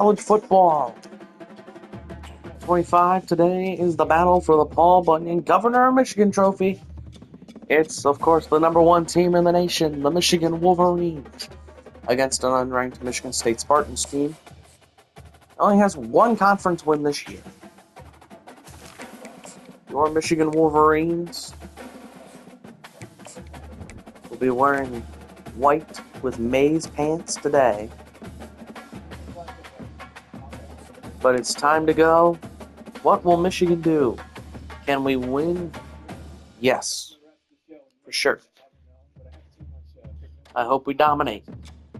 College football. 25 today is the battle for the Paul Bunyan Governor of Michigan Trophy. It's, of course, the number one team in the nation, the Michigan Wolverines, against an unranked Michigan State Spartans team. It only has one conference win this year. Your Michigan Wolverines will be wearing white with maize pants today. But it's time to go. What will Michigan do? Can we win? Yes, for sure. I hope we dominate,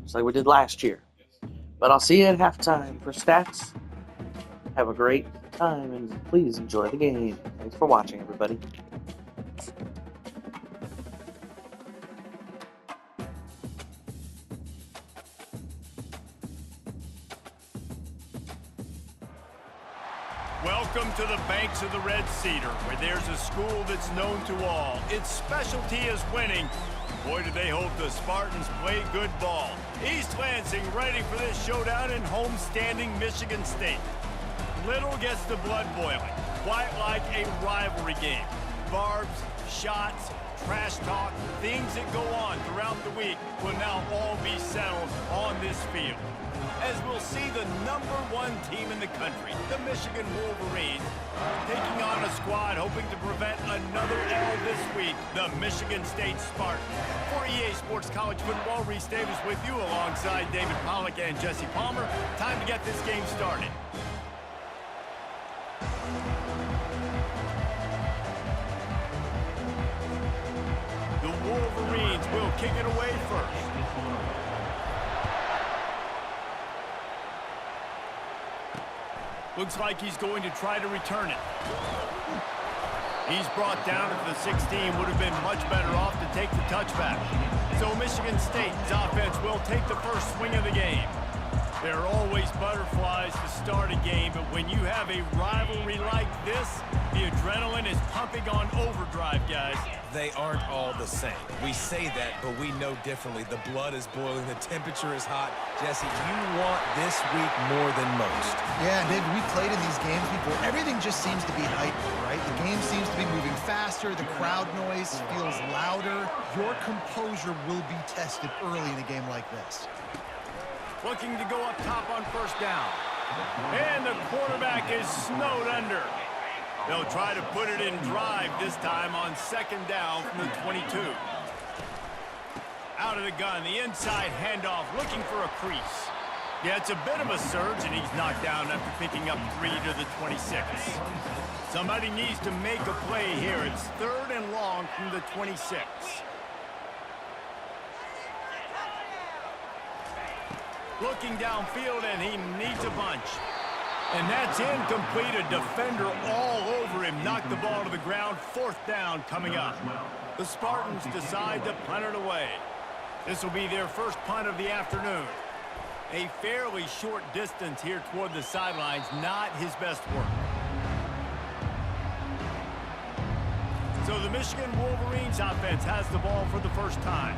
just like we did last year. But I'll see you at halftime for stats. Have a great time and please enjoy the game. Thanks for watching, everybody. Welcome to the banks of the Red Cedar, where there's a school that's known to all. Its specialty is winning. Boy, do they hope the Spartans play good ball. East Lansing ready for this showdown in homestanding Michigan State. Little gets the blood boiling, quite like a rivalry game. Barbs, shots, trash talk, things that go on throughout the week will now all be settled on this field. As we'll see the #1 team in the country, the Michigan Wolverines, taking on a squad hoping to prevent another L this week, the Michigan State Spartans. For EA Sports College Football, Reese Davis with you alongside David Pollack and Jesse Palmer. Time to get this game started. The Wolverines will kick it away first. Looks like he's going to try to return it. He's brought down at the 16. Would have been much better off to take the touchback. So Michigan State's offense will take the first swing of the game. There are always butterflies to start a game, but when you have a rivalry like this, the adrenaline is pumping on overdrive, guys. They aren't all the same. We say that, but we know differently. The blood is boiling. The temperature is hot. Jesse, you want this week more than most. Yeah, David, we played in these games before. Everything just seems to be heightened, right? The game seems to be moving faster. The crowd noise feels louder. Your composure will be tested early in a game like this. Looking to go up top on first down. And the quarterback is snowed under. They'll try to put it in drive this time on second down from the 22. Out of the gun, the inside handoff, looking for a crease. Yeah, it's a bit of a surge, and he's knocked down after picking up 3 to the 26. Somebody needs to make a play here. It's 3rd and long from the 26. Looking downfield, and he needs a bunch. And that's incomplete. A defender all over him. Knocked the ball to the ground. 4th down coming up. The Spartans decide to punt it away. This will be their first punt of the afternoon. A fairly short distance here toward the sidelines. Not his best work. So the Michigan Wolverines offense has the ball for the first time.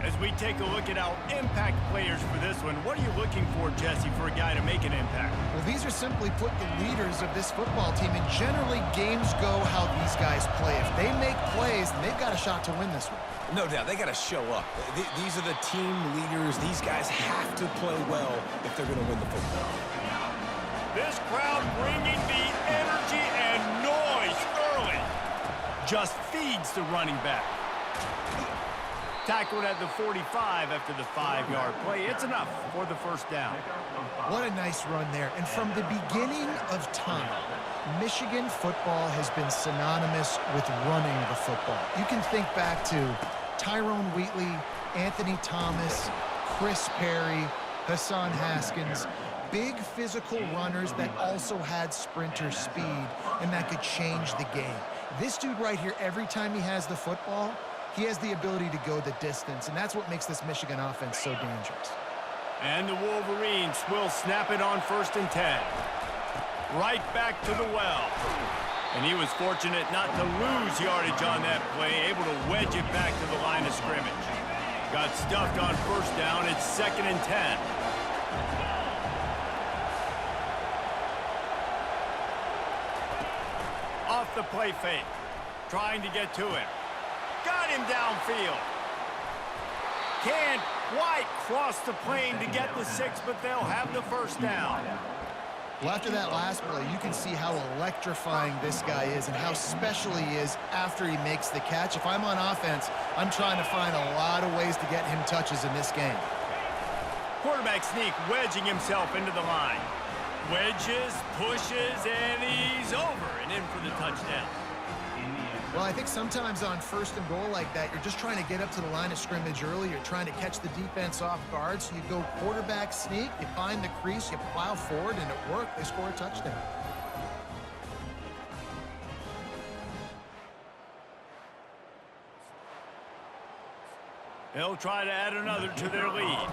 As we take a look at our impact players for this one, what are you looking for, Jesse, for a guy to make an impact? Well, these are simply put the leaders of this football team, and generally games go how these guys play. If they make plays, then they've got a shot to win this one. No doubt, they got to show up. These are the team leaders. These guys have to play well if they're going to win the football. This crowd bringing the energy and noise early. Just feeds the running back. Tackled at the 45 after the 5-yard play. It's enough for the first down. What a nice run there. And from the beginning of time, Michigan football has been synonymous with running the football. You can think back to Tyrone Wheatley, Anthony Thomas, Chris Perry, Hassan Haskins. Big physical runners that also had sprinter speed and that could change the game. This dude right here, every time he has the football, he has the ability to go the distance, and that's what makes this Michigan offense so dangerous. And the Wolverines will snap it on 1st and 10. Right back to the well. And he was fortunate not to lose yardage on that play, able to wedge it back to the line of scrimmage. Got stuffed on 1st down. It's 2nd and 10. off the play fake. Trying to get to him. Got him downfield. Can't quite cross the plane to get the 6, but they'll have the first down. Well, after that last play, you can see how electrifying this guy is and how special he is after he makes the catch. If I'm on offense, I'm trying to find a lot of ways to get him touches in this game. Quarterback sneak wedging himself into the line. Wedges, pushes, and he's over and in for the touchdown. Well, I think sometimes on 1st and goal like that, you're just trying to get up to the line of scrimmage early. You're trying to catch the defense off guard. So you go quarterback sneak, you find the crease, you plow forward, and it worked. They score a touchdown. They'll try to add another to their lead.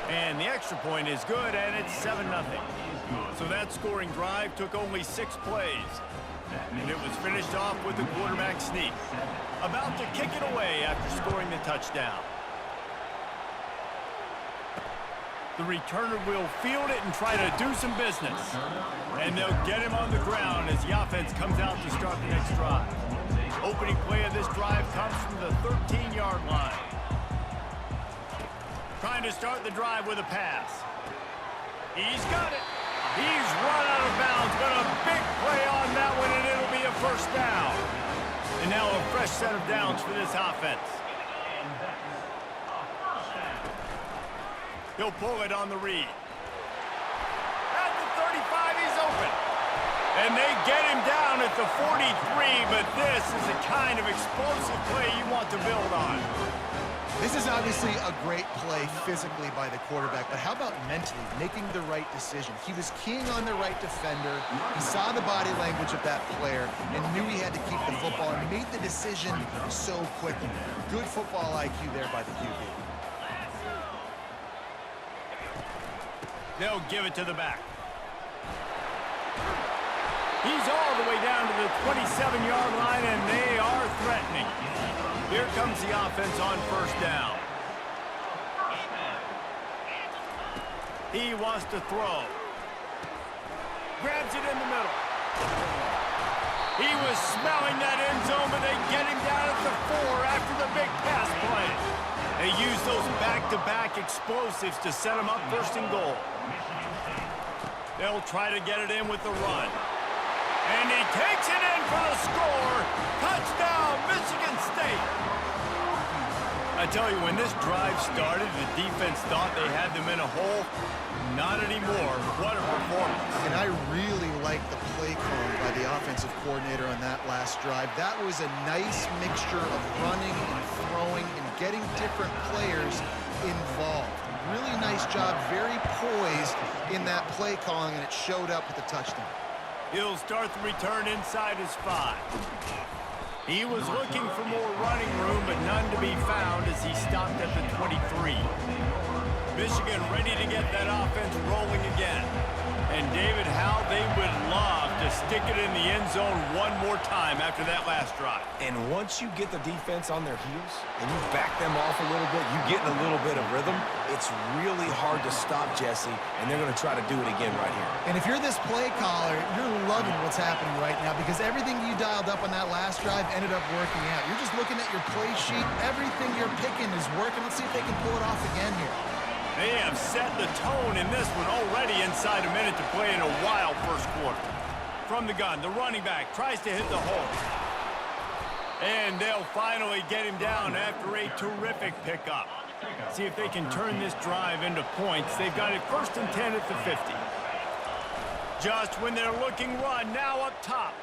And the extra point is good, and it's 7-0. So that scoring drive took only 6 plays. And it was finished off with a quarterback sneak. About to kick it away after scoring the touchdown. The returner will field it and try to do some business. And they'll get him on the ground as the offense comes out to start the next drive. Opening play of this drive comes from the 13-yard line. Trying to start the drive with a pass. He's got it. He's run out of bounds, but a big play on that one, and it'll be a first down. And now a fresh set of downs for this offense. He'll pull it on the read. At the 35, he's open. And they get him down at the 43, but this is the kind of explosive play you want to build on. This is obviously a great play physically by the quarterback, but how about mentally making the right decision? He was keying on the right defender. He saw the body language of that player and knew he had to keep the football and made the decision so quickly. Good football IQ there by the QB. They'll give it to the back. He's all the way down to the 27-yard line, and they are threatening. Here comes the offense on first down. He wants to throw. Grabs it in the middle. He was smelling that end zone, but they get him down at the 4 after the big pass play. They use those back-to-back explosives to set him up first and goal. They'll try to get it in with the run. And he takes it in for the score. Touchdown, Michigan State. I tell you, when this drive started, the defense thought they had them in a hole. Not anymore. What a performance. And I really like the play calling by the offensive coordinator on that last drive. That was a nice mixture of running and throwing and getting different players involved. Really nice job, very poised in that play calling, and it showed up with the touchdown. He'll start the return inside his 5. He was looking for more running room, but none to be found as he stopped at the 23. Michigan ready to get that offense rolling again. And David, how they would love to stick it in the end zone one more time after that last drive. And once you get the defense on their heels and you back them off a little bit, you get in a little bit of rhythm, it's really hard to stop Jesse, and they're going to try to do it again right here. And if you're this play caller, you're loving what's happening right now because everything you dialed up on that last drive ended up working out. You're just looking at your play sheet. Everything you're picking is working. Let's see if they can pull it off again here. They have set the tone in this one already inside a minute to play in a wild first quarter. From the gun, the running back tries to hit the hole. And they'll finally get him down after a terrific pickup. See if they can turn this drive into points. They've got it 1st and 10 at the 50. Just when they're looking run, now up top.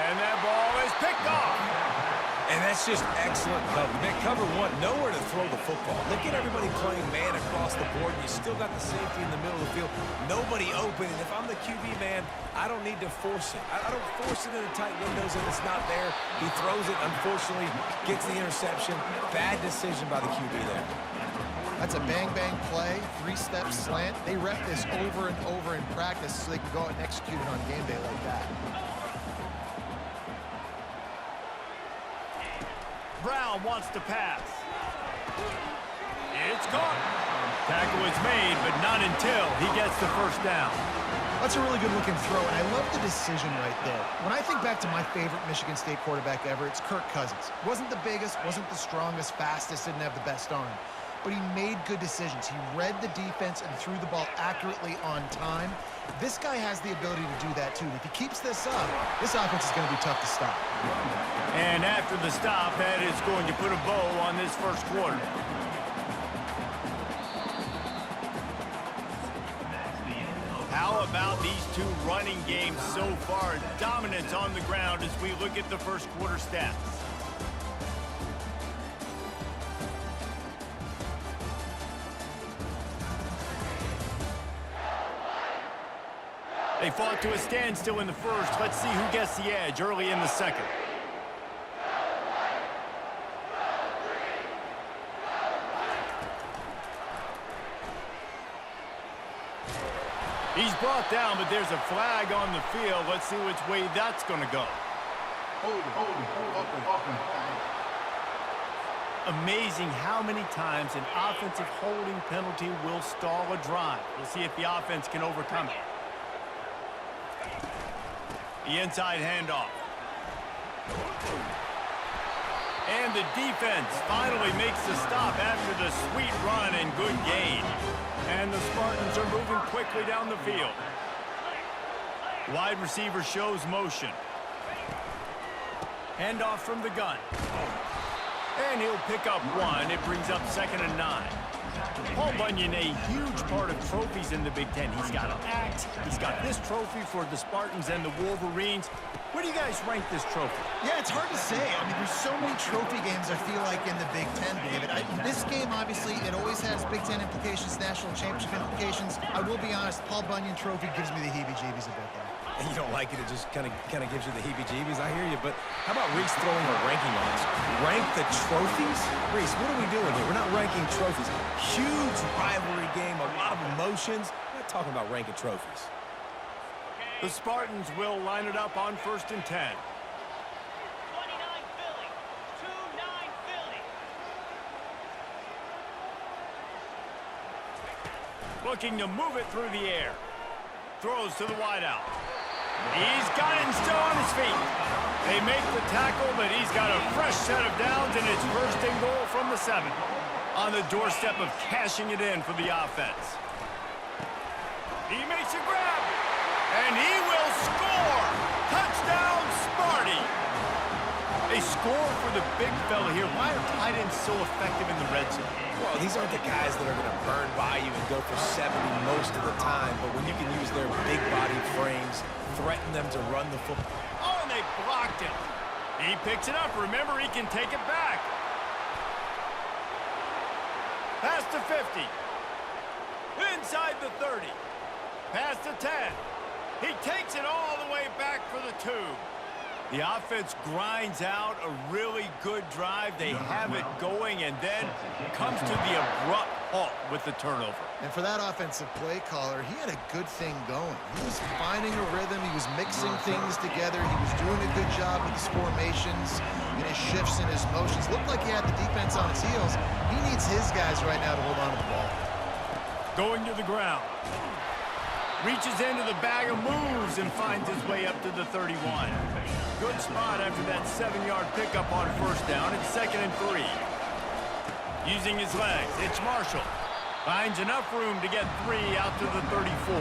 And that ball is picked off. And that's just excellent cover. Man, cover 1, nowhere to throw the football. Look at everybody playing man across the board. You still got the safety in the middle of the field. Nobody open. And if I'm the QB, man, I don't need to force it. I don't force it into tight windows if it's not there. He throws it, unfortunately, gets the interception. Bad decision by the QB there. That's a bang-bang play, 3-step slant. They rep this over and over in practice so they can go out and execute it on game day like that. Brown wants to pass. It's caught. Tackle is made, but not until he gets the first down. That's a really good-looking throw, and I love the decision right there. When I think back to my favorite Michigan State quarterback ever, it's Kirk Cousins. Wasn't the biggest, wasn't the strongest, fastest, didn't have the best arm. But he made good decisions. He read the defense and threw the ball accurately on time. This guy has the ability to do that, too. If he keeps this up, this offense is going to be tough to stop. And after the stop, that is going to put a bow on this first quarter. How about these two running games so far? Dominance on the ground as we look at the first quarter stats. They fought to a standstill in the first. Let's see who gets the edge early in the second. He's brought down, but there's a flag on the field. Let's see which way that's going to go. Amazing how many times an offensive holding penalty will stall a drive. We'll see if the offense can overcome it. The inside handoff. And the defense finally makes the stop after the sweet run and good gain. And the Spartans are moving quickly down the field. Wide receiver shows motion. Handoff from the gun. And he'll pick up one. It brings up 2nd and 9. Paul Bunyan, a huge part of trophies in the Big Ten. He's got an axe. He's got this trophy for the Spartans and the Wolverines. Where do you guys rank this trophy? Yeah, it's hard to say. I mean, there's so many trophy games, I feel like, in the Big Ten, David. This game, obviously, it always has Big Ten implications, national championship implications. I will be honest, Paul Bunyan trophy gives me the heebie-jeebies a bit there. And you don't like it, it just kind of gives you the heebie-jeebies. I hear you, but how about Reese throwing a ranking on us? Rank the trophies? Reese, what are we doing here? We're not ranking trophies. Huge rivalry game, a lot of emotions. We're not talking about ranking trophies. The Spartans will line it up on 1st and 10. 29 Philly. 2-9 Philly. Looking to move it through the air. Throws to the wideout. He's got him still on his feet. They make the tackle, but he's got a fresh set of downs, and it's 1st and goal from the 7. On the doorstep of cashing it in for the offense. He makes a grab, and he will score. Touchdown, Sparty. A score for the big fella here. Why are tight ends so effective in the red zone? Well, these aren't the guys that are going to burn by you and go for 70 most of the time, but when you can use their big body frames, threaten them to run the football. Oh, and they blocked it. He picks it up. Remember, he can take it back. Past the 50. Inside the 30. Past the 10. He takes it all the way back for the 2. The offense grinds out a really good drive. They have it going and then comes to the abrupt halt with the turnover. And for that offensive play caller, he had a good thing going. He was finding a rhythm. He was mixing things together. He was doing a good job with his formations and his shifts and his motions. Looked like he had the defense on his heels. He needs his guys right now to hold on to the ball. Going to the ground. Reaches into the bag of moves and finds his way up to the 31. Good spot after that 7-yard pickup on 1st down. It's 2nd and 3. Using his legs, it's Marshall. Finds enough room to get 3 out to the 34.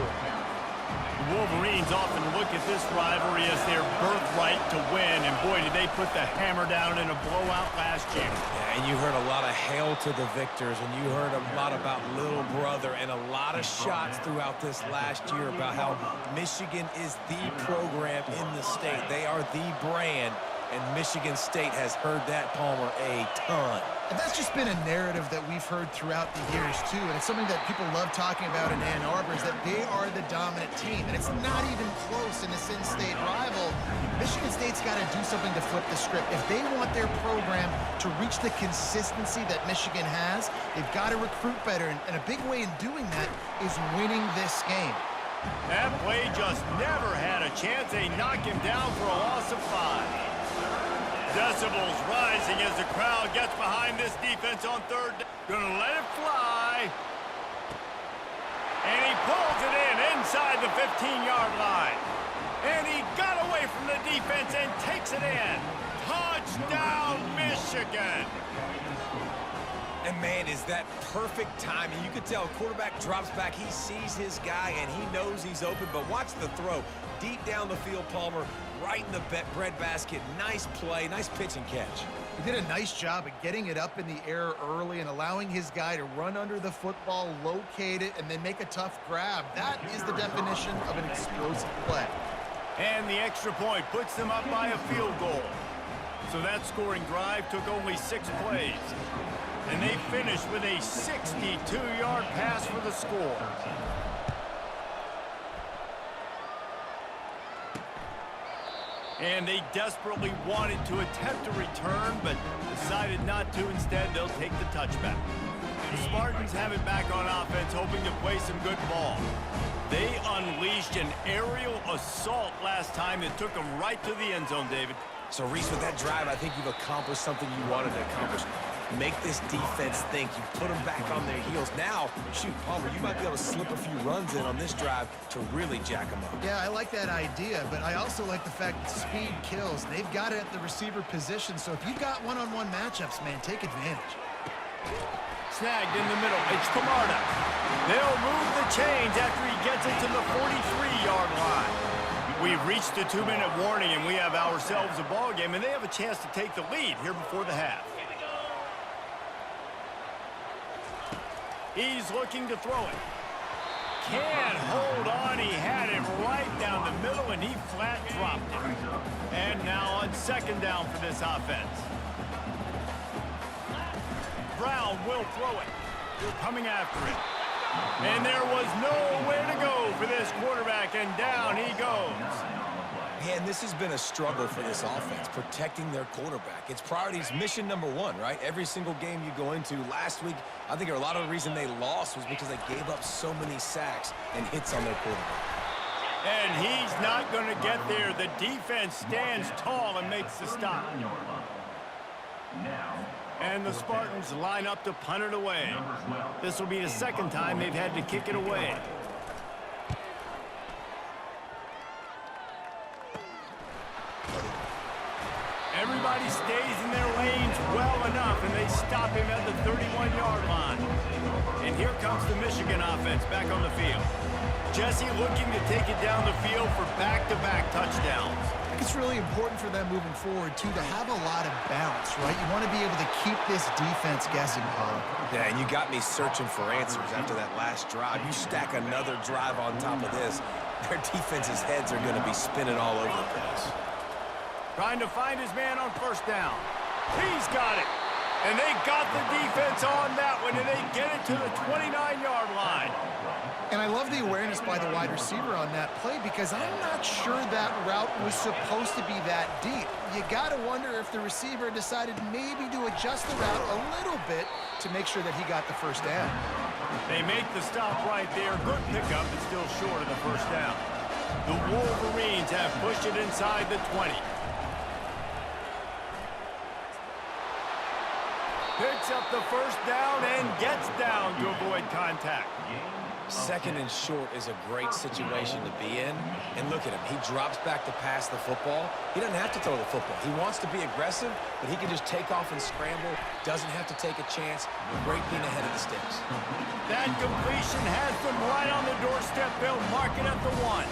The Wolverines often look at this rivalry as their birthright to win, and boy, did they put the hammer down in a blowout last year. Yeah, and you heard a lot of hail to the victors, and you heard a lot about little brother, and a lot of shots throughout this last year about how Michigan is the program in the state. They are the brand, and Michigan State has heard that, Palmer, a ton. And that's just been a narrative that we've heard throughout the years, too. And it's something that people love talking about in Ann Arbor is that they are the dominant team. And it's not even close in this in-state rival. Michigan State's got to do something to flip the script. If they want their program to reach the consistency that Michigan has, they've got to recruit better. And a big way in doing that is winning this game. That play just never had a chance. They knock him down for a loss of 5. Decibels rising as the crowd gets behind this defense on 3rd. Gonna let it fly. inside the 15-yard line. And he got away from the defense and takes it in. Touchdown, Michigan. And, man, is that perfect timing. You could tell quarterback drops back. He sees his guy, and he knows he's open. But watch the throw. Deep down the field, Palmer, right in the bread basket. Nice play, nice pitch and catch. He did a nice job of getting it up in the air early and allowing his guy to run under the football, locate it, and then make a tough grab. That is the definition of an explosive play. And the extra point puts them up by a field goal. So that scoring drive took only 6 plays. And they finished with a 62-yard pass for the score. And they desperately wanted to attempt a return, but decided not to. Instead, they'll take the touchback. The Spartans have it back on offense, hoping to play some good ball. They unleashed an aerial assault last time that took them right to the end zone, David. So, Reese, with that drive, I think you've accomplished something you wanted to accomplish. Make this defense think. You put them back on their heels. Now, shoot, Palmer, you might be able to slip a few runs in on this drive to really jack them up. Yeah, I like that idea, but I also like the fact that speed kills. They've got it at the receiver position, so if you've got one-on-one matchups, man, take advantage. Snagged in the middle. It's Camarda. They'll move the chains after he gets it to the 43-yard line. We've reached the 2-minute warning, and we have ourselves a ball game, and they have a chance to take the lead here before the half. He's looking to throw it. Can't hold on. He had it right down the middle, and he flat dropped it. And now on second down for this offense. Brown will throw it. Coming after it. And there was nowhere to go for this quarterback, and down he goes. Man, this has been a struggle for this offense, protecting their quarterback. It's priorities mission number 1, right? Every single game you go into. Last week, I think a lot of the reason they lost was because they gave up so many sacks and hits on their quarterback. And he's not going to get there. The defense stands tall and makes the stop. And the Spartans line up to punt it away. This will be the second time they've had to kick it away. Everybody stays in their lanes well enough, and they stop him at the 31-yard line. And here comes the Michigan offense back on the field. Jesse looking to take it down the field for back-to-back touchdowns. I think it's really important for them moving forward, too, to have a lot of bounce, right? You want to be able to keep this defense guessing, Paul. Yeah, and you got me searching for answers after that last drive. You stack another drive on top of this, their defense's heads are going to be spinning all over the place. Trying to find his man on first down. He's got it. And they got the defense on that one, and they get it to the 29-yard line. And I love the awareness by the wide receiver on that play because I'm not sure that route was supposed to be that deep. You got to wonder if the receiver decided maybe to adjust the route a little bit to make sure that he got the first down. They make the stop right there. Good pickup, but still short of the first down. The Wolverines have pushed it inside the 20. Picks up the first down and gets down to avoid contact. Second and short is a great situation to be in. And look at him. He drops back to pass the football. He doesn't have to throw the football. He wants to be aggressive, but he can just take off and scramble. Doesn't have to take a chance. Great being ahead of the sticks. That completion has them right on the doorstep. They'll mark it at the 1.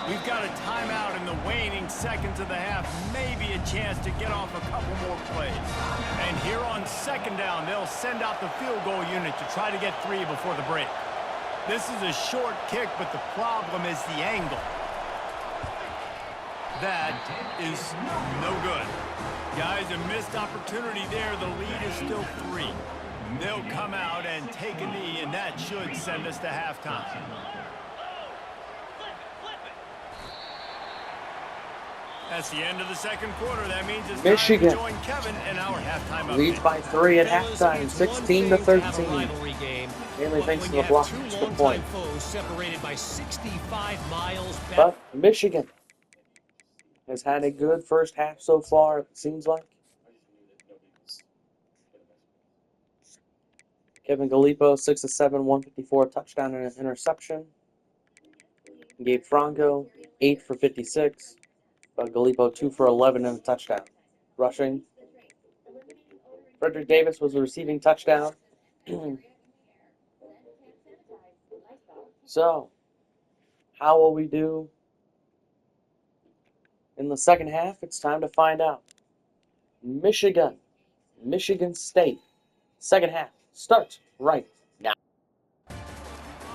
We've got a timeout in the waning seconds of the half. Maybe a chance to get off a couple more plays. And here on second down, they'll send out the field goal unit to try to get 3 before the break. This is a short kick, but the problem is the angle. That is no good. Guys, a missed opportunity there. The lead is still 3. They'll come out and take a knee, and that should send us to halftime. That's the end of the second quarter. That means it's Michigan time to join Kevin in our halftime update. Leads by 3 at halftime, 16-13. Mainly thanks to the block extra point. Separated by 65 miles back. But Michigan has had a good first half so far, it seems like. Kevin Gallipo, 6 of 7, 154, touchdown and an interception. Gabe Franco, 8 for 56. Galipo, 2 for 11 and a touchdown. Rushing. Frederick Davis was a receiving touchdown. So, how will we do in the second half? It's time to find out. Michigan State. Second half starts right now.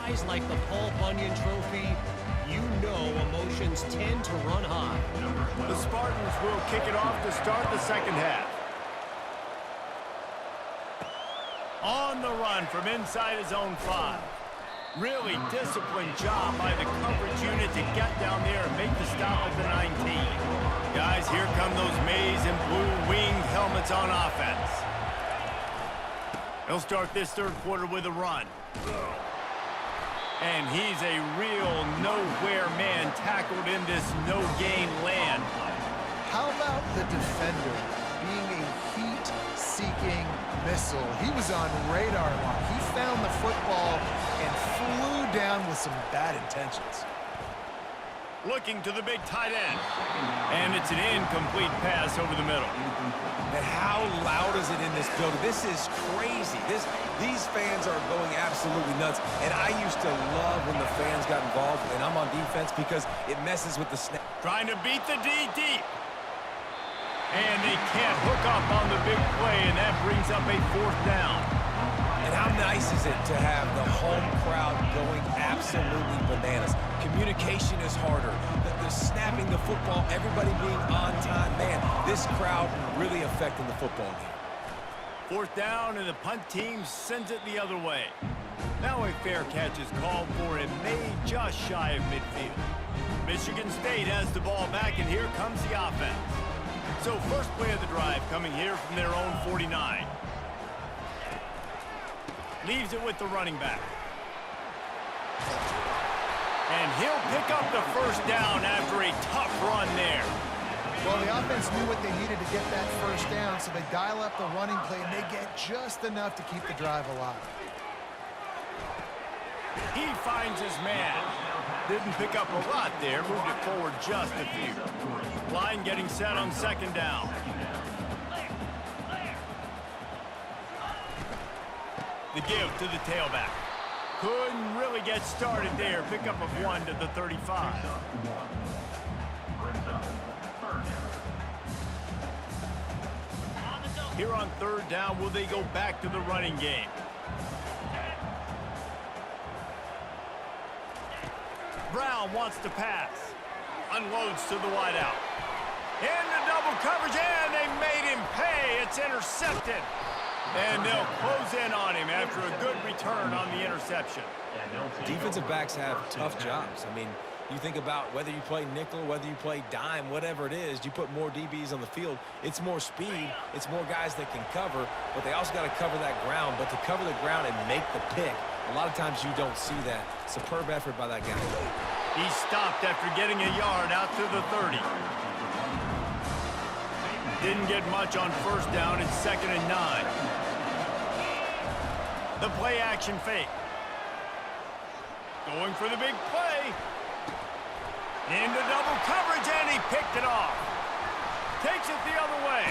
Eyes like the Paul Bunyan Trophy, you know emotions tend to run high. The Spartans will kick it off to start the second half. On the run from inside his own 5. Really disciplined job by the coverage unit to get down there and make the stop at the 19. Guys, here come those maize and blue winged helmets on offense. He'll start this third quarter with a run. And he's a real nowhere man tackled in this no-gain land. How about the defender being a heat-seeking missile? He was on radar lock. He found the football and flew down with some bad intentions. Looking to the big tight end. And it's an incomplete pass over the middle. And how loud is it in this building? This is crazy. These fans are going absolutely nuts. And I used to love when the fans got involved, and I'm on defense because it messes with the snap. Trying to beat the D deep. And they can't hook up on the big play, and that brings up a 4th down. And how nice is it to have the home crowd going absolutely bananas? Communication is harder. The snapping the football, everybody being on time. Man, this crowd really affecting the football game. 4th down, and the punt team sends it the other way. Now a fair catch is called for and made just shy of midfield. Michigan State has the ball back, and here comes the offense. So first play of the drive coming here from their own 49. Leaves it with the running back. And he'll pick up the first down after a tough run there. Well, the offense knew what they needed to get that first down, so they dial up the running play, and they get just enough to keep the drive alive. He finds his man. Didn't pick up a lot there, moved it forward just a few. Line getting set on second down. The give to the tailback. Couldn't really get started there. Pickup of 1 to the 35. Here on third down, will they go back to the running game? Brown wants to pass. Unloads to the wideout. Into double coverage, and they made him pay. It's intercepted. And they'll close in on him after a good return on the interception. Defensive backs have tough jobs. I mean, you think about whether you play nickel, whether you play dime, whatever it is, you put more DBs on the field. It's more speed. It's more guys that can cover, but they also got to cover that ground. But to cover the ground and make the pick, a lot of times you don't see that. Superb effort by that guy. He stopped after getting a yard out to the 30. Didn't get much on first down. It's 2nd and 9. The play action fake. Going for the big play. Into double coverage, and he picked it off. Takes it the other way.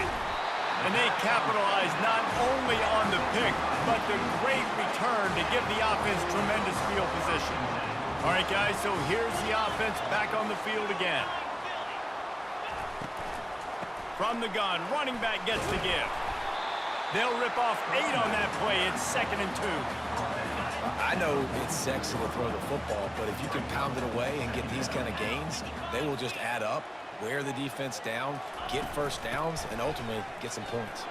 And they capitalize not only on the pick, but the great return to give the offense tremendous field position. All right, guys, so here's the offense back on the field again. From the gun, running back gets the give. They'll rip off 8 on that play. It's 2nd and 2. I know it's sexy to throw the football, but if you can pound it away and get these kind of gains, they will just add up, wear the defense down, get first downs, and ultimately get some points.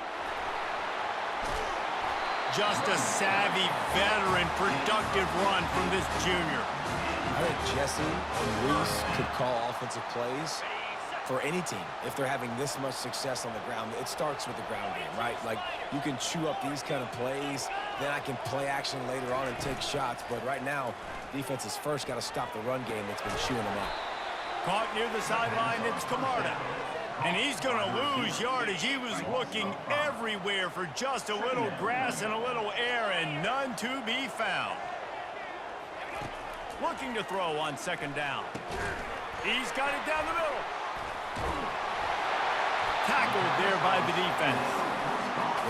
Just a savvy, veteran, productive run from this junior. I think Jesse and Reese could call offensive plays for any team. If they're having this much success on the ground, it starts with the ground game, right? Like, you can chew up these kind of plays, then I can play action later on and take shots. But right now, defense has first got to stop the run game that's been chewing them up. Caught near the sideline, it's Camarda. And he's going to lose yardage. He was looking everywhere for just a little grass and a little air, and none to be found. looking to throw on second down. He's got it down the middle. Tackled there by the defense.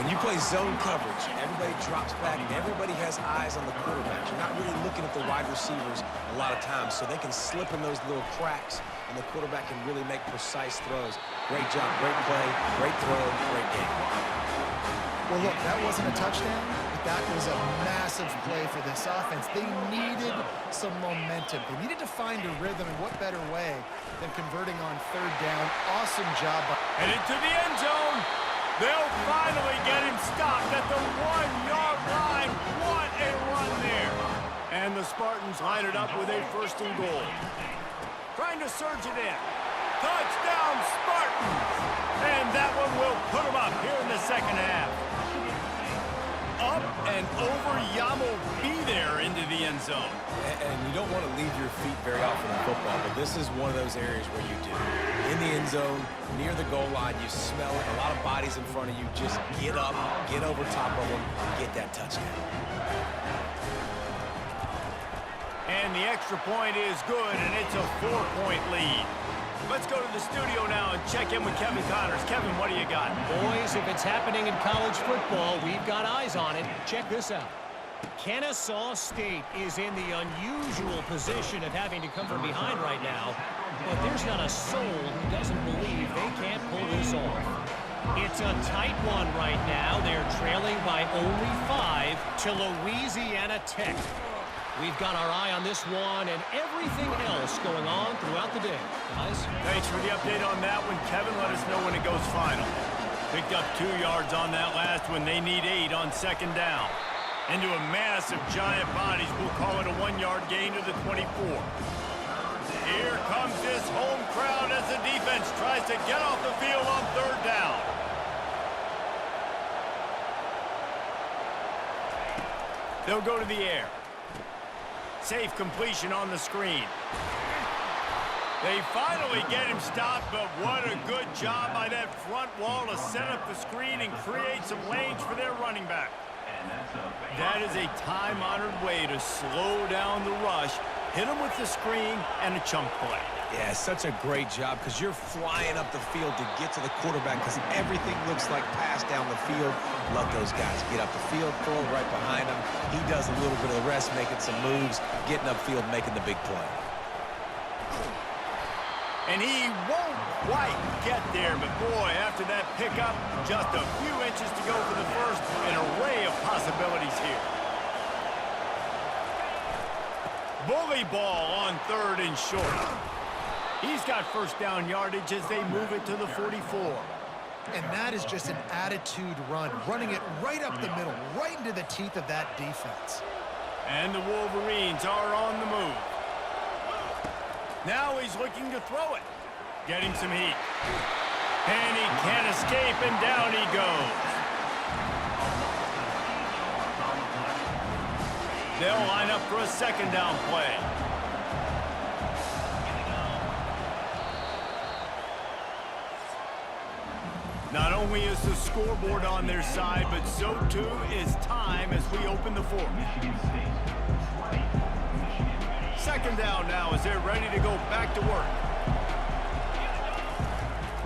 When you play zone coverage, everybody drops back and everybody has eyes on the quarterback. You're not really looking at the wide receivers a lot of times, so they can slip in those little cracks, and the quarterback can really make precise throws. Great job, great play, great throw, great game. Well, look, that wasn't a touchdown, but that was a massive play for this offense. They needed some momentum. They needed to find a rhythm, and what better way than converting on third down. Awesome job. And into the end zone. They'll finally get him stopped at the 1-yard line. What a run there. And the Spartans line it up with a first and goal. Trying to surge it in. Touchdown, Spartans! And that one will put them up here in the second half. Up and over, Yamo be there into the end zone. And you don't want to leave your feet very often in football, but this is one of those areas where you do. In the end zone, near the goal line, you smell it, a lot of bodies in front of you. Just get up, get over top of them, get that touchdown. And the extra point is good, and it's a 4-point lead. Let's go to the studio now and check in with Kevin Connors. Kevin, what do you got? Boys, if it's happening in college football, we've got eyes on it. Check this out. Kennesaw State is in the unusual position of having to come from behind right now, but there's not a soul who doesn't believe they can't pull this off. It's a tight one right now. They're trailing by only 5 to Louisiana Tech. We've got our eye on this one and everything else going on throughout the day. Guys? Thanks for the update on that one, Kevin. Let us know when it goes final. Picked up 2 yards on that last one. They need 8 on second down. Into a mass of giant bodies. We'll call it a 1-yard gain to the 24. Here comes this home crowd as the defense tries to get off the field on third down. They'll go to the air. Safe completion on the screen. They finally get him stopped, but what a good job by that front wall to set up the screen and create some lanes for their running back. That is a time-honored way to slow down the rush, hit them with the screen, and a chunk play. Yeah, such a great job because you're flying up the field to get to the quarterback because everything looks like pass down the field. Let those guys get up the field, throw it right behind him. He does a little bit of the rest, making some moves, getting upfield, making the big play. And he won't quite get there, but boy, after that pickup, just a few inches to go for the first, an array of possibilities here. Bully ball on third and short. He's got first down yardage as they move it to the 44. And that is just an attitude run, running it right up the middle, right into the teeth of that defense. And the Wolverines are on the move. Now he's looking to throw it. Getting some heat. And he can't escape, and down he goes. They'll line up for a second down play. Not only is the scoreboard on their side, but so too is time as we open the fourth. Second down now as they're ready to go back to work.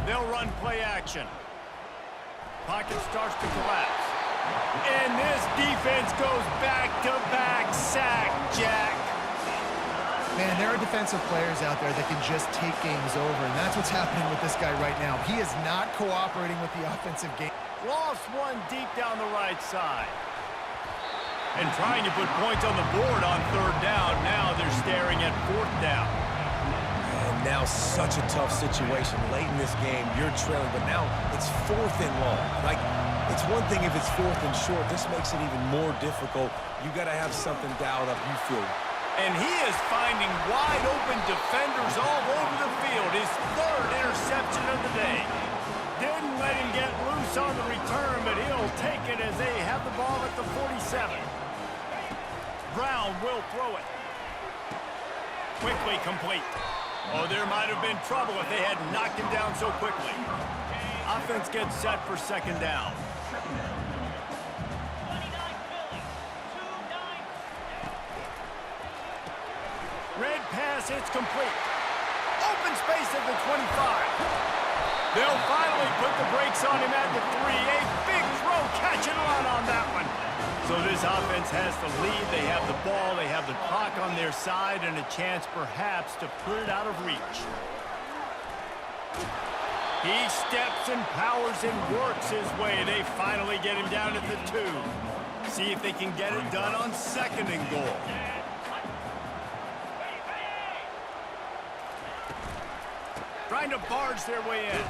They'll run play action. Pocket starts to collapse. And this defense goes back-to-back sack, Jack. Man, there are defensive players out there that can just take games over, and that's what's happening with this guy right now. He is not cooperating with the offensive game. Lost one deep down the right side. And trying to put points on the board on third down. Now they're staring at fourth down. And now such a tough situation. Late in this game, you're trailing, but now it's fourth and long. Like, it's one thing if it's fourth and short. This makes it even more difficult. You got to have something dialed up, you feel. And he is finding wide-open defenders all over the field. His third interception of the day. Didn't let him get loose on the return, but he'll take it as they have the ball at the 47. Brown will throw it. Quickly complete. Oh, there might have been trouble if they had knocked him down so quickly. Offense gets set for second down. Red pass, it's complete. Open space at the 25. They'll finally put the brakes on him at the 3. A big throw, catch and run on that one. So this offense has the lead. They have the ball, they have the clock on their side, and a chance perhaps to put it out of reach. He steps and powers and works his way. They finally get him down at the 2. See if they can get it done on 2nd and goal. Trying to barge their way in.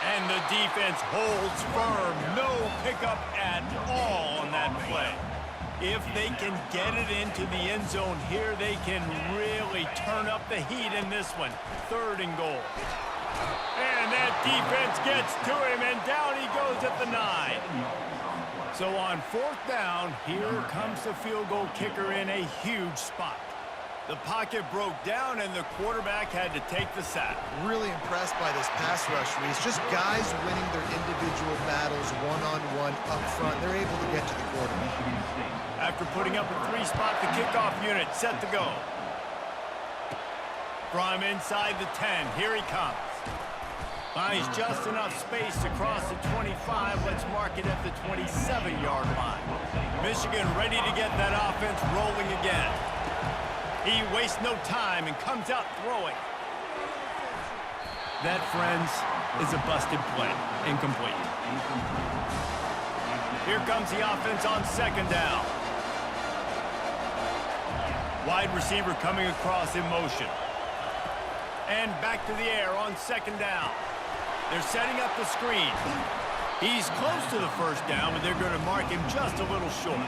And the defense holds firm. No pickup at all on that play. If they can get it into the end zone here, they can really turn up the heat in this one. 3rd and goal. And that defense gets to him, and down he goes at the 9. So on 4th down, here comes the field goal kicker in a huge spot. The pocket broke down, and the quarterback had to take the sack. Really impressed by this pass rush, Reese. Just guys winning their individual battles one-on-one up front. They're able to get to the quarterback. After putting up a 3-spot, the kickoff unit set to go. From inside the 10, here he comes. Finds just enough space to cross the 25. Let's mark it at the 27-yard line. Michigan ready to get that offense rolling again. He wastes no time and comes out throwing. That, friends, is a busted play. Incomplete. Here comes the offense on 2nd down. Wide receiver coming across in motion. And back to the air on 2nd down. They're setting up the screen. He's close to the 1st down, but they're going to mark him just a little short.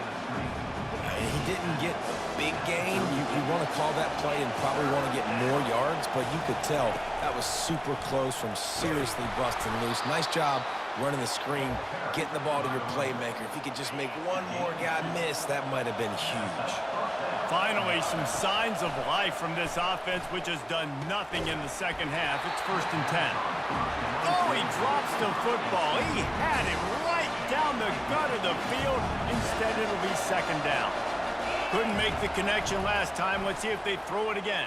He didn't get a big gain. You want to call that play and probably want to get more yards, but you could tell that was super close from seriously busting loose. Nice job running the screen, getting the ball to your playmaker. If you could just make one more guy miss, that might have been huge. Finally, some signs of life from this offense, which has done nothing in the 2nd half. It's 1st and 10. Oh, he drops the football. He had it right down the gut of the field. Instead, it'll be 2nd down. Couldn't make the connection last time. Let's see if they throw it again.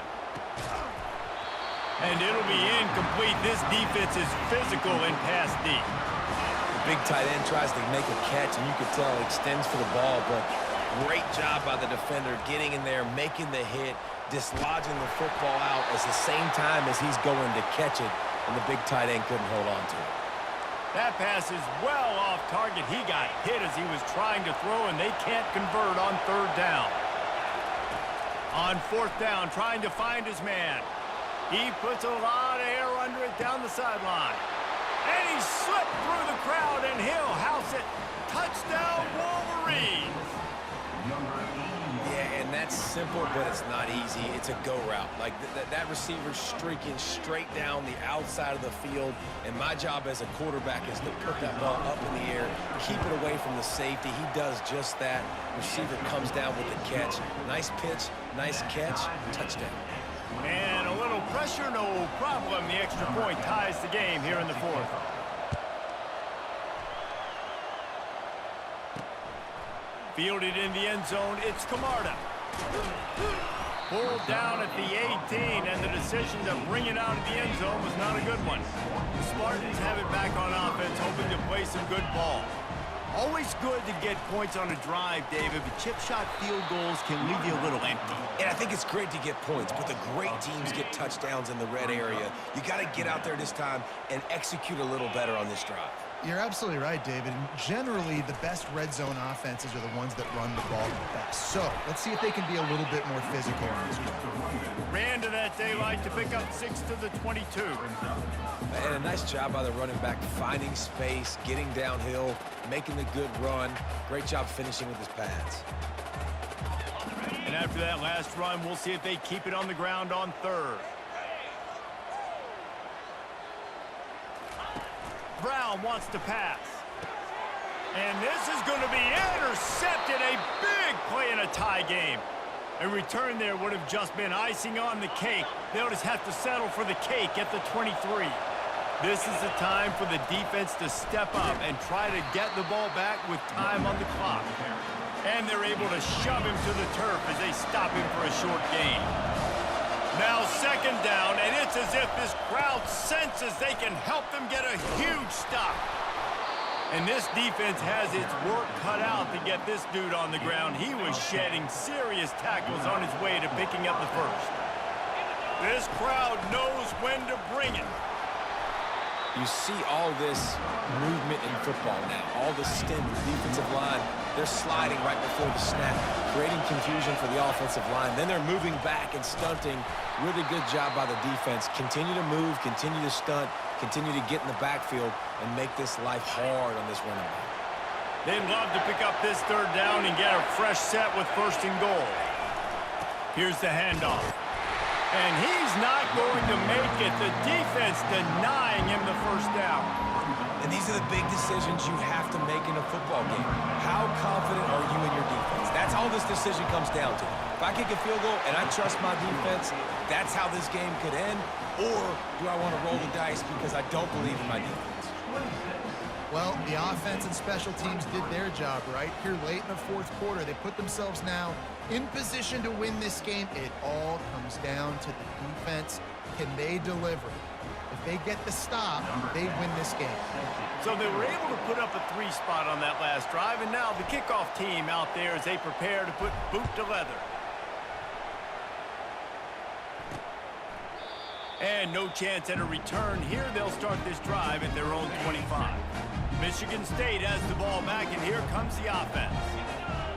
And it'll be incomplete. This defense is physical in pass D. The big tight end tries to make a catch, and you could tell he extends for the ball, but great job by the defender getting in there, making the hit, dislodging the football out at the same time as he's going to catch it, and the big tight end couldn't hold on to it. That pass is well off target. He got hit as he was trying to throw, and they can't convert on 3rd down. On 4th down, trying to find his man. He puts a lot of air under it down the sideline. And he slipped through the crowd, and he'll house it. Touchdown, Wolverines! Yeah, and that's simple, but it's not easy. It's a go route. Like that receiver streaking straight down the outside of the field, and my job as a quarterback is to put that ball up in the air, keep it away from the safety. He does just that. Receiver comes down with the catch. Nice pitch, nice catch, touchdown. And a little pressure, no problem. The extra point ties the game here in the 4th. Fielded in the end zone, it's Camarda. Pulled down at the 18, and the decision to bring it out of the end zone was not a good one. The Spartans have it back on offense, hoping to play some good ball. Always good to get points on a drive, David, but chip shot field goals can leave you a little empty. And I think it's great to get points, but the great teams get touchdowns in the red area. You got to get out there this time and execute a little better on this drive. You're absolutely right, David. And generally, the best red zone offenses are the ones that run the ball the best. So let's see if they can be a little bit more physical on this drive. Ran to that daylight to pick up 6 to the 22. And a nice job by the running back, finding space, getting downhill, making the good run. Great job finishing with his pads. And after that last run, we'll see if they keep it on the ground on 3rd. Brown wants to pass. And this is going to be intercepted. A big play in a tie game. A return there would have just been icing on the cake. They'll just have to settle for the cake at the 23. This is the time for the defense to step up and try to get the ball back with time on the clock. And they're able to shove him to the turf as they stop him for a short gain. Now second down, and it's as if this crowd senses they can help them get a huge stop. And this defense has its work cut out to get this dude on the ground. He was shedding serious tackles on his way to picking up the first. This crowd knows when to bring it. You see all this movement in football now. All the stim in the defensive line. They're sliding right before the snap, creating confusion for the offensive line. Then they're moving back and stunting. Really good job by the defense. Continue to move, continue to stunt, continue to get in the backfield and make this life hard on this running back. They'd love to pick up this third down and get a fresh set with first and goal. Here's the handoff. And he's not going to make it. The defense denying him the first down. And these are the big decisions you have to make in a football game. How confident are you in your defense? That's all this decision comes down to. If I kick a field goal and I trust my defense, that's how this game could end. Or do I want to roll the dice because I don't believe in my defense? Well, the offense and special teams did their job, right? Here late in the fourth quarter, they put themselves now in position to win this game. It all comes down to the defense. Can they deliver? If they get the stop, they win this game. So they were able to put up a 3 spot on that last drive, and now the kickoff team out there as they prepare to put boot to leather. And no chance at a return here. They'll start this drive at their own 25. Michigan State has the ball back, and here comes the offense.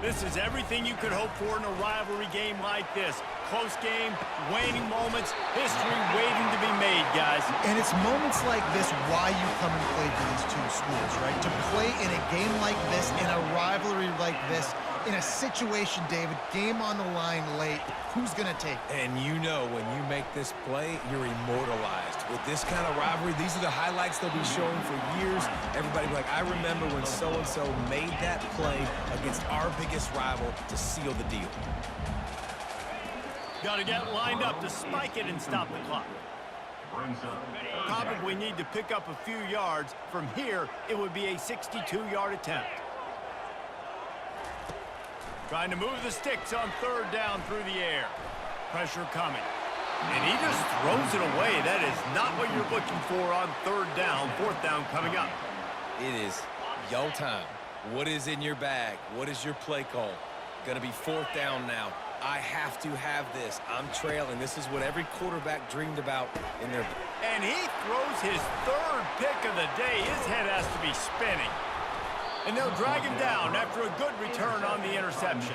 This is everything you could hope for in a rivalry game like this. Close game, waning moments, history waiting to be made, guys. And it's moments like this why you come and play for these two schools, right? To play in a game like this, in a rivalry like this, in a situation, David, game on the line late, who's going to take it? And you know when you make this play, you're immortalized. With this kind of rivalry, these are the highlights they'll be showing for years. Everybody will be like, I remember when so-and-so made that play against our biggest rival to seal the deal. Got to get lined up to spike it and stop the clock. Probably need to pick up a few yards. From here, it would be a 62-yard attempt. Trying to move the sticks on third down through the air. Pressure coming. And he just throws it away. That is not what you're looking for on third down. Fourth down coming up. It is your time. What is in your bag? What is your play call? Going to be fourth down now. I have to have this. I'm trailing. This is what every quarterback dreamed about in their... And he throws his third pick of the day. His head has to be spinning. And they'll drag him down after a good return on the interception.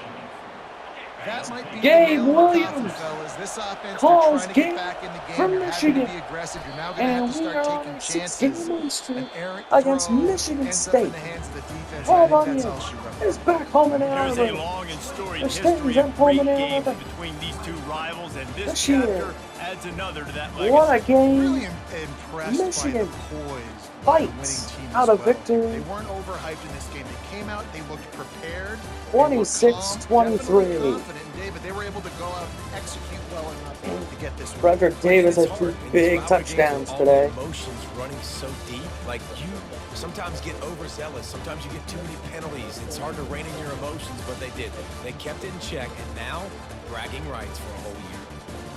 That might be Gabe Williams this offense calls trying to game get back in the game. from You're Michigan. having to be aggressive. You're now going to have to And we start are taking on chances. 16 Street errant against throw Michigan ends up in State. the hands of the defense. Paul I think that's Bunyan all she wrote. is back home in Ann There's a Arbor. long and storied The history Stadium's of in Pullman, great Ann games Arbor. between these two rivals, and this This year. chapter adds another to that legacy. What a game. Really impressed Michigan by the poise of the fights winning team out as of well. victory. They weren't overhyped in this game. They came out, they looked prepared. 26-23. Confident, and David, they were able to go out and execute well enough to get this win. Frederick Davis has 2 big touchdowns today. Emotions running so deep, like you sometimes get overzealous. Sometimes you get too many penalties. It's hard to rein in your emotions, but they did. They kept it in check, and now bragging rights for a whole year.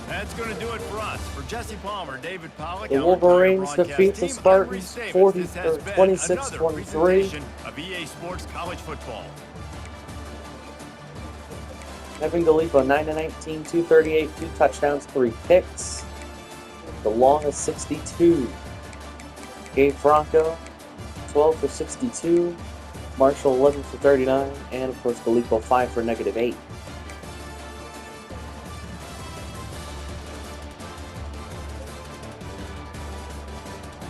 That's going to do it for us. For Jesse Palmer, David Pollack, The our Wolverines entire defeat the broadcast team, Spartans I'm Reese Davis. This has been 26-23. another presentation of EA Sports College Football. Evan Galipo, 9-19, 238, 2 touchdowns, 3 picks. The longest 62. Gabe Franco, 12 for 62. Marshall, 11 for 39. And, of course, Galipo, 5 for -8.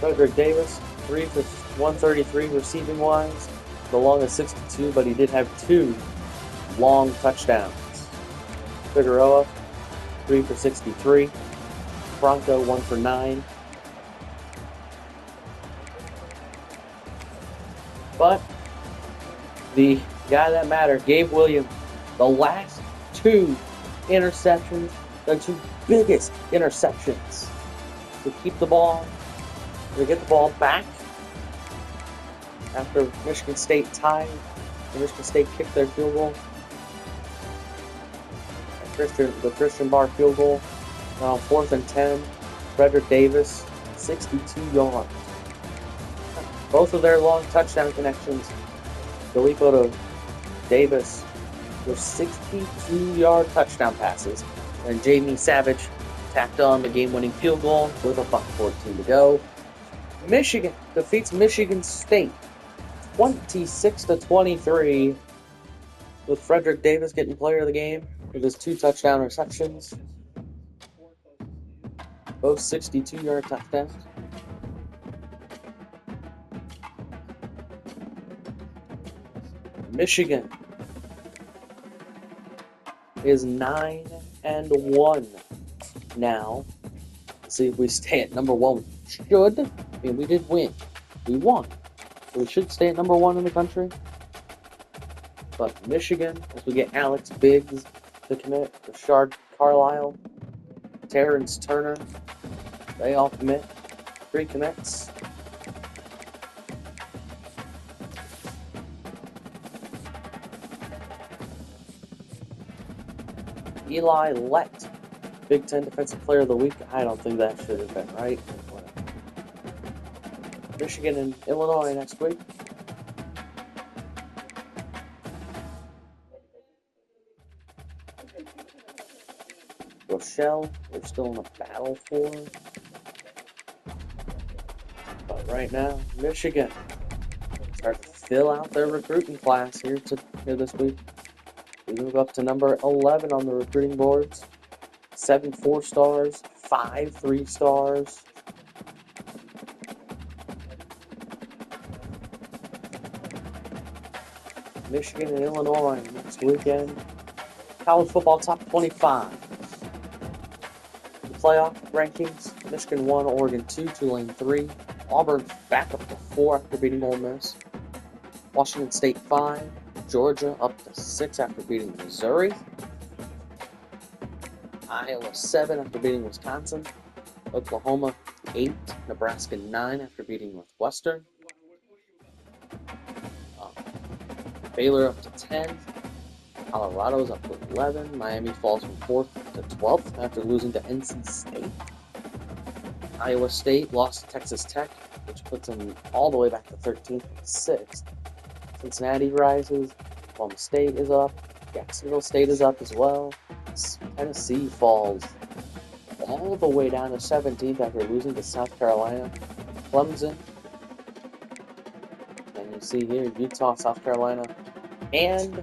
Frederick Davis, 3 for 133 receiving wise. The longest 62, but he did have 2 long touchdowns. Figueroa, 3 for 63. Franco, 1 for 9. But the guy that mattered, Gabe Williams, the last 2 interceptions, the 2 biggest interceptions to keep the ball, to get the ball back after Michigan State tied. Michigan State kicked their field goal. the Christian Bar field goal. Now 4th and 10. Frederick Davis, 62 yards. Both of their long touchdown connections, Gallipo to Davis, were 62-yard touchdown passes. And Jamie Savage tacked on the game-winning field goal with a buck 14 to go. Michigan defeats Michigan State 26-23, with Frederick Davis getting player of the game with his 2 touchdown receptions. Both 62-yard touchdowns. Michigan is 9-1 now. Let's see if we stay at number 1. We did win. We won. So we should stay at number 1 in the country. But Michigan, as we get Alex Biggs to commit, Rashard Carlisle, Terrence Turner, they all commit. 3 commits. Eli Lett, Big Ten Defensive Player of the Week. I don't think that should have been right. Michigan and Illinois next week. Rochelle, we're still in a battle for. But right now, Michigan start to fill out their recruiting class here this week. We move up to number 11 on the recruiting boards. 7 4-stars, 5 3-stars. Michigan and Illinois next weekend. College football top 25. The playoff rankings: Michigan 1, Oregon 2, Tulane 3. Auburn back up to 4 after beating Ole Miss. Washington State 5. Georgia up to 6 after beating Missouri. Iowa 7 after beating Wisconsin. Oklahoma 8. Nebraska 9 after beating Northwestern. Baylor up to 10. Colorado's up to 11. Miami falls from 4th to 12th after losing to NC State. Iowa State lost to Texas Tech, which puts them all the way back to 13th and 6th. Cincinnati rises. Oklahoma State is up. Jacksonville State is up as well. Tennessee falls all the way down to 17th after losing to South Carolina. Clemson. And you see here Utah, South Carolina, and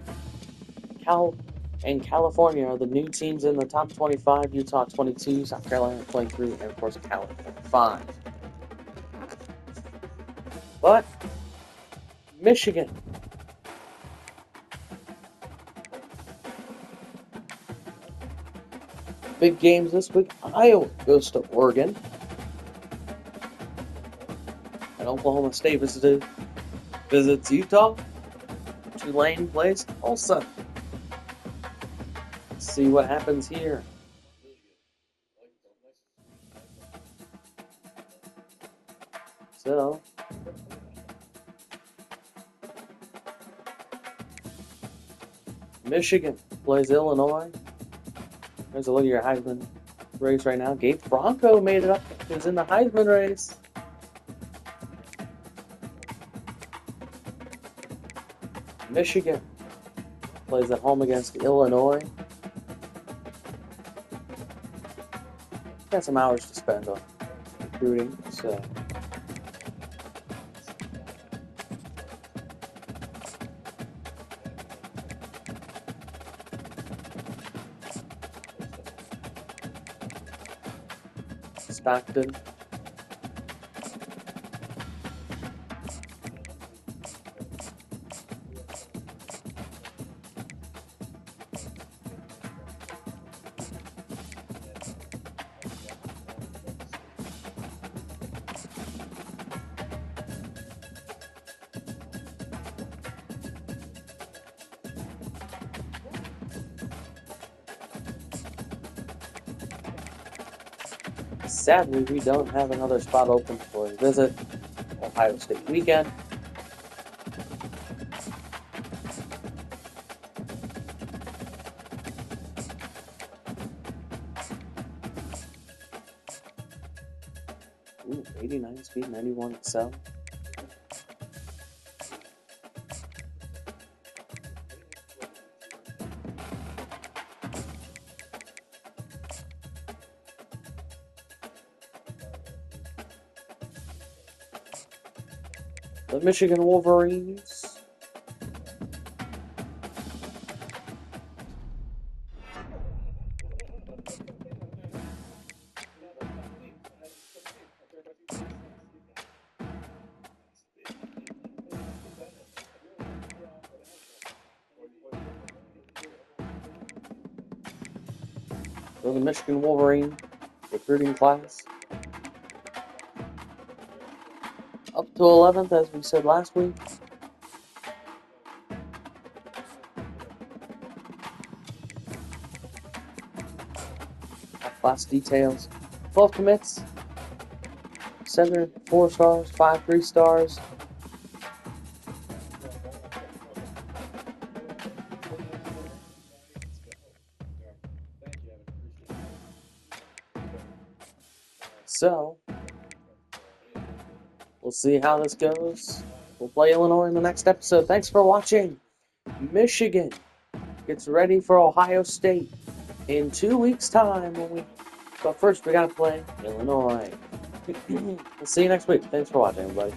California are the new teams in the top 25. Utah 22, South Carolina 23, and of course California 5. But Michigan big games this week. Iowa goes to Oregon. And Oklahoma State visits Utah. Tulane plays Tulsa. Let's see what happens here. So, Michigan plays Illinois. There's a look at your Heisman race right now. Gabe Bronco made it up. He was in the Heisman race. Michigan plays at home against Illinois. Got some hours to spend on recruiting, so. Stockton. Sadly, we don't have another spot open for a visit Ohio State weekend. Ooh, 89 speed, 91 excel. The Michigan Wolverines. So the Michigan Wolverine recruiting class. Up to 11th, as we said last week. Class details. 12 commits. 7 4 stars, 5 3 stars. So, we'll see how this goes. We'll play Illinois in the next episode. Thanks for watching. Michigan gets ready for Ohio State in 2 weeks' time. But first, we gotta play Illinois. We'll see you next week. Thanks for watching, everybody.